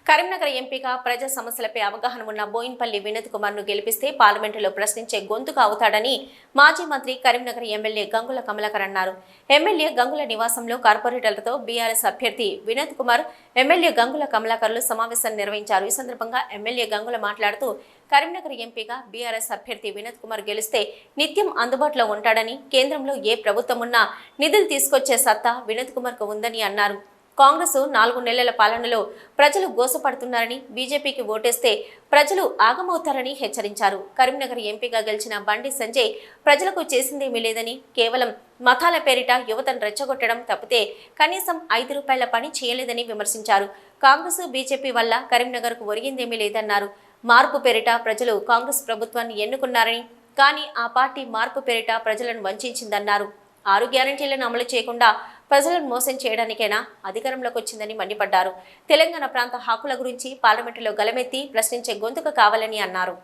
కరీంనగర్ ఎంపీగా ప్రజా సమస్యలపై అవగాహన ఉన్న బోయిన్పల్లి వినోద్ కుమార్ను గెలిపిస్తే పార్లమెంటులో ప్రశ్నించే గొంతుగా అవుతాడని మాజీ మంత్రి కరీంనగర్ ఎమ్మెల్యే గంగుల కమలాకర్ అన్నారు. ఎమ్మెల్యే గంగుల నివాసంలో కార్పొరేటర్లతో బీఆర్ఎస్ అభ్యర్థి వినోద్ కుమార్, ఎమ్మెల్యే గంగుల కమలాకర్లు సమావేశాన్ని నిర్వహించారు. ఈ సందర్భంగా ఎమ్మెల్యే గంగుల మాట్లాడుతూ కరీంనగర్ ఎంపీగా బీఆర్ఎస్ అభ్యర్థి వినోద్ కుమార్ గెలిస్తే నిత్యం అందుబాటులో ఉంటాడని, కేంద్రంలో ఏ ప్రభుత్వం ఉన్నా నిధులు తీసుకొచ్చే సత్తా వినోద్ కుమార్కు ఉందని అన్నారు. కాంగ్రెస్ 4 నెలల పాలనలో ప్రజలు గోసపడుతున్నారని, బీజేపీకి ఓటేస్తే ప్రజలు ఆగమవుతారని హెచ్చరించారు. కరీంనగర్ ఎంపీగా గెలిచిన బండి సంజయ్ ప్రజలకు చేసిందేమీ లేదని, కేవలం మతాల పేరిట యువతను రెచ్చగొట్టడం తప్పితే కనీసం 5 రూపాయల పని చేయలేదని విమర్శించారు. కాంగ్రెస్, బీజేపీ వల్ల కరీంనగర్కు ఒరిగిందేమీ లేదన్నారు. మార్పు పేరిట ప్రజలు కాంగ్రెస్ ప్రభుత్వాన్ని ఎన్నుకున్నారని, కానీ ఆ పార్టీ మార్పు పేరిట ప్రజలను వంచిందన్నారు. 6 గ్యారెంటీలను అమలు చేయకుండా ప్రజలను మోసం చేయడానికైనా అధికారంలోకి వచ్చిందని మండిపడ్డారు. తెలంగాణ ప్రాంత హక్కుల గురించి పార్లమెంటులో గలమెత్తి ప్రశ్నించే గొంతుక కావాలని అన్నారు.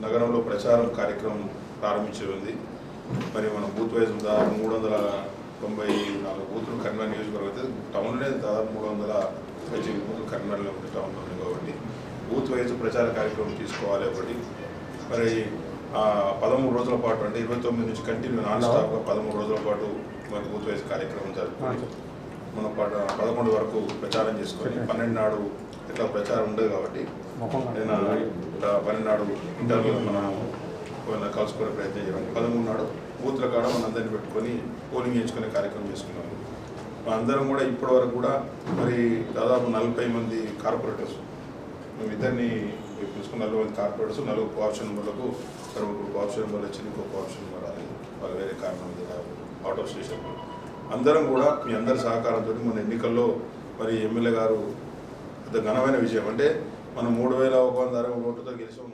నగరంలో ప్రచారం కార్యక్రమం ప్రారంభించింది. మరి మన బూత్ వైజ్ దాదాపు 394 బూతులు కరీంనగర్ నియోజకవర్గం, టౌన్లోనే దాదాపు 300 బూతులు కరీంనగర్లో ఉంది, టౌన్లో ఉంది. కాబట్టి బూత్ వైజ్ ప్రచార కార్యక్రమం తీసుకోవాలి. ఒకటి మరి 13 రోజుల పాటు, అంటే 29 నుంచి కంటిన్యూ నాన్ స్టాప్గా 13 రోజుల పాటు మరి బూత్ వైజ్ కార్యక్రమం జరుపుకొని మన 11 వరకు ప్రచారం చేసుకొని 12 నాడు ఇట్లా ప్రచారం ఉండదు. కాబట్టి నేను 12 నాడు ఇంటర్వ్యూ మనం కలుసుకునే ప్రయత్నం చేయాలి. 13 నాడు బూత్ల కాడ మన అందరినీ పెట్టుకొని పోలింగ్ చేయించుకునే కార్యక్రమం చేసుకున్నాము. అందరం కూడా ఇప్పటి వరకు కూడా మరి దాదాపు 40 మంది కార్పొరేటర్స్, మేము ఇద్దరిని తీసుకున్న 40 మంది కార్పొరేటర్స్, 4 కోఆప్షన్ నెంబర్లకు, ఒక కోఆప్షన్ నెంబర్ వచ్చింది, ఇంకో కోఆప్షన్ నెంబర్ రాలేదు, వాళ్ళు వేరే కారణం అవుట్ ఆఫ్ స్టేషన్. అందరం కూడా మీ అందరి సహకారంతో మన ఎన్నికల్లో మరి ఎమ్మెల్యే గారు పెద్ద ఘనమైన విజయం, అంటే మనం 3160 ఓట్లతో గెలిచాం.